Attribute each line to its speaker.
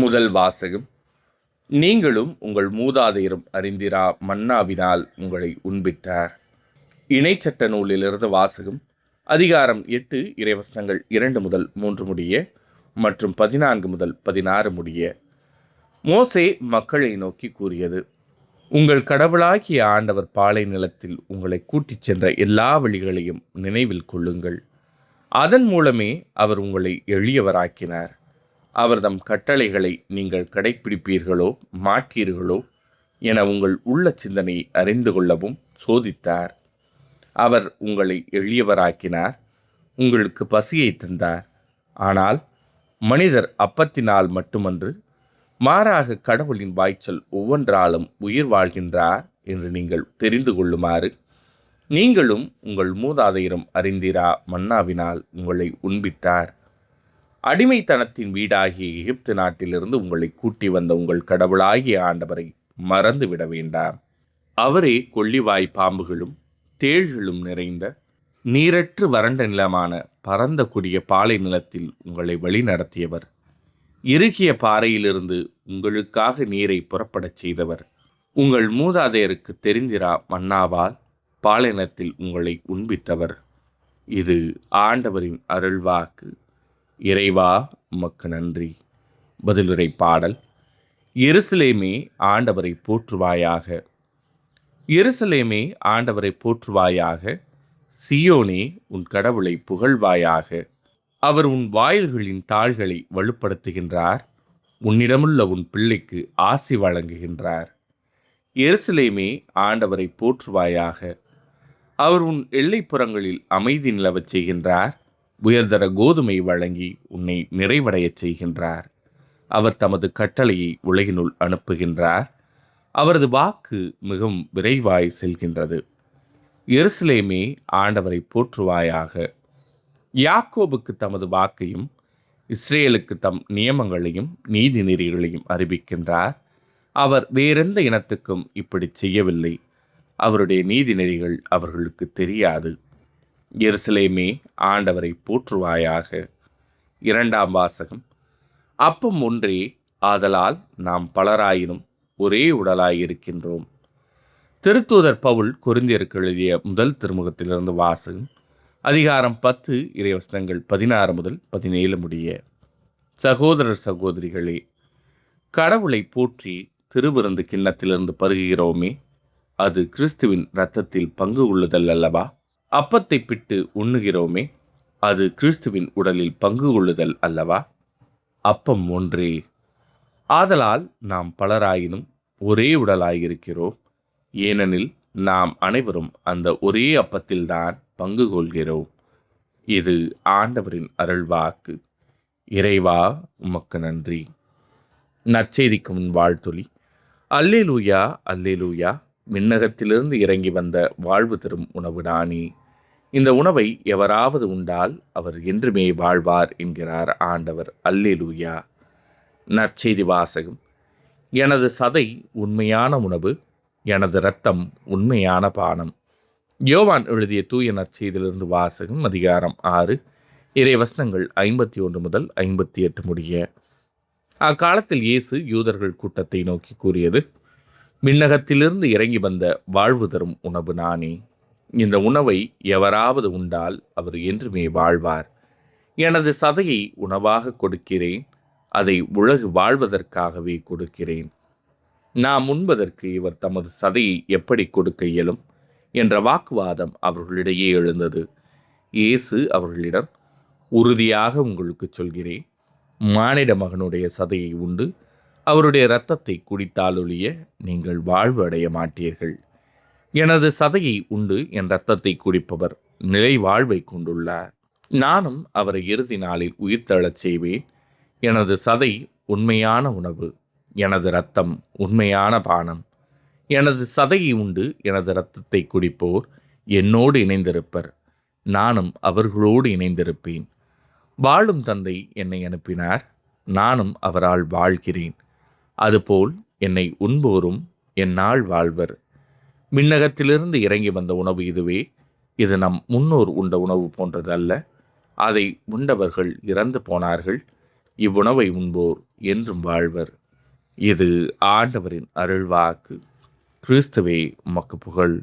Speaker 1: முதல் வாசகம். நீங்களும் உங்கள் மூதாதையரும் அறிந்திரா மன்னாவினால் உங்களை உண்பித்தார். இணைச்சட்ட நூலிலிருந்து வாசகம். அதிகாரம் 8 இறைவசனங்கள் 2 முதல் 3 முடிய மற்றும் 14 முதல் 16 முடிய. மோசே மக்களை நோக்கி கூறியது: உங்கள் கடவுளாகிய ஆண்டவர் பாலை நிலத்தில் உங்களை கூட்டிச் சென்ற எல்லா வழிகளையும் நினைவில் கொள்ளுங்கள். அதன் மூலமே அவர் உங்களை எளியவராக்கினார். அவர்தம் கட்டளைகளை நீங்கள் கடைப்பிடிப்பீர்களோ மாட்டீர்களோ என உங்கள் உள்ள சிந்தனை அறிந்து கொள்ளவும் சோதித்தார். அவர் உங்களை எளியவராக்கினார், உங்களுக்கு பசியை தந்தார். ஆனால் மனிதர் அப்பத்தினால் மட்டுமன்று, மாறாக கடவுளின் வாய்ச்சல் ஒவ்வொன்றாலும் உயிர் வாழ்கின்றார் என்று நீங்கள் தெரிந்து கொள்ளுமாறு நீங்களும் உங்கள் மூதாதையரும் அறிந்திரா மன்னாவினால் உங்களை உண்பித்தார். அடிமைத்தனத்தின் வீடாகிய எகிப்து நாட்டிலிருந்து உங்களை கூட்டி வந்த உங்கள் கடவுளாகிய ஆண்டவரை மறந்துவிட வேண்டாம். அவரே கொள்ளிவாய் பாம்புகளும் தேள்களும் நிறைந்த நீரற்று வறண்ட நிலமான பரந்த கொடிய பாலை நிலத்தில் உங்களை வழிநடத்தியவர். இறுகிய பாறையிலிருந்து உங்களுக்காக நீரை புறப்படச் செய்தவர். உங்கள் மூதாதையருக்கு தெரிந்திரா மன்னாவால் பாலைநிலத்தில் உங்களை உண்பித்தவர். இது ஆண்டவரின் அருள்வாக்கு. இறைவா, உமக்கு நன்றி. பதிலுரை பாடல். எருசலேமே ஆண்டவரை போற்றுவாயாக. எருசலேமே ஆண்டவரை போற்றுவாயாக. சியோனே உன் கடவுளை புகழ்வாயாக. அவர் உன் வாயில்களின் தாள்களை வலுப்படுத்துகின்றார். உன்னிடமுள்ள உன் பிள்ளைக்கு ஆசி வழங்குகின்றார். எருசலேமே ஆண்டவரை போற்றுவாயாக. அவர் உன் எல்லைப்புறங்களில் அமைதி நிலவச் செய்கின்றார். உயர்தர கோதுமை வழங்கி உன்னை நிறைவடையச் செய்கின்றார். அவர் தமது கட்டளையை உலகினுள் அனுப்புகின்றார். அவரது வாக்கு மிகவும் விரைவாய் செல்கின்றது. எருசலேமே ஆண்டவரை போற்றுவாயாக. யாக்கோபுக்கு தமது வாக்கையும் இஸ்ரேலுக்கு தம் நியமங்களையும் நீதி நெறிகளையும் அறிவிக்கின்றார். அவர் வேறெந்த இனத்துக்கும் இப்படி செய்யவில்லை. அவருடைய நீதி நெறிகள் அவர்களுக்கு தெரியாது. எருசலேமே ஆண்டவரை போற்றுவாயாக. இரண்டாம் வாசகம். அப்பம் ஒன்றே, ஆதலால் நாம் பலராயினும் ஒரே உடலாயிருக்கின்றோம். திருத்தூதர் பவுல் கொரிந்தியருக்கு எழுதிய முதல் திருமுகத்திலிருந்து வாசகம். அதிகாரம் 10 இறைவசனங்கள் 16 முதல் 17 முடிய. சகோதரர் சகோதரிகளே, கடவுளை போற்றி திருவிருந்து கிண்ணத்திலிருந்து பருகுகிறோமே, அது கிறிஸ்துவின் இரத்தத்தில் பங்கு கொள்ளுதல் அல்லவா? அப்பத்தை பிட்டு உண்ணுகிறோமே, அது கிறிஸ்துவின் உடலில் பங்கு கொள்ளுதல் அல்லவா? அப்பம் ஒன்றே, ஆதலால் நாம் பலராயினும் ஒரே உடலாயிருக்கிறோம். ஏனெனில் நாம் அனைவரும் அந்த ஒரே அப்பத்தில்தான் பங்கு கொள்கிறோம். இது ஆண்டவரின் அருள்வாக்கு. இறைவா, உமக்கு நன்றி. நற்செய்திக்கு முன் வாழ்த்துளி. அல்லேலூயா, அல்லேலூயா. விண்ணகத்திலிருந்து இறங்கி வந்த வாழ்வு தரும் உணவு நானே. இந்த உணவை எவராவது உண்டால் அவர் என்றுமே வாழ்வார் என்கிறார் ஆண்டவர். அல்லேலூயா. நற்செய்தி வாசகம். எனது சதை உண்மையான உணவு, எனது இரத்தம் உண்மையான பானம். யோவான் எழுதிய தூய நற்செய்தியிலிருந்து வாசகம். அதிகாரம் 6 இறைவசனங்கள் 51 முதல் 58 முடிய. அக்காலத்தில் இயேசு யூதர்கள் கூட்டத்தை நோக்கி கூறியது: விண்ணகத்திலிருந்து இறங்கி வந்த வாழ்வு தரும் உணவு நானே. இந்த உணவை எவராவது உண்டால் அவர் என்றுமே வாழ்வார். எனது சதையை உணவாக கொடுக்கிறேன், அதை உலகு வாழ்வதற்காகவே கொடுக்கிறேன். நாம் உண்பதற்கு இவர் தமது சதையை எப்படி கொடுக்க இயலும் என்ற வாக்குவாதம் அவர்களிடையே எழுந்தது. இயேசு அவர்களிடம், உறுதியாக உங்களுக்கு சொல்கிறேன், மானிட மகனுடைய சதையை உண்டு அவருடைய இரத்தத்தை குடித்தாலொழிய நீங்கள் வாழ்வு அடைய மாட்டீர்கள். எனது சதையை உண்டு என் இரத்தத்தை குடிப்பவர் நிலை வாழ்வை கொண்டுள்ளார். நானும் அவரை இறுதி நாளில் உயிர்த்தெழச் செய்வேன். எனது சதை உண்மையான உணவு, எனது இரத்தம் உண்மையான பானம். எனது சதையை உண்டு எனது இரத்தத்தை குடிப்போர் என்னோடு இணைந்திருப்பர், நானும் அவர்களோடு இணைந்திருப்பேன். வாழும் தந்தை என்னை அனுப்பினார், நானும் அவரால் வாழ்கிறேன். அதுபோல் என்னை உண்போரும் என்னால் வாழ்வர். விண்ணகத்திலிருந்து இறங்கி வந்த உணவு இதுவே. இது நம் முன்னோர் உண்ட உணவு போன்றது அல்ல. அதை உண்டவர்கள் இறந்து போனார்கள். இவ்வுணவை உண்போர் என்றும் வாழ்வர். இது ஆண்டவரின் அருள்வாக்கு. கிறிஸ்துவே உமக்கு புகழ்.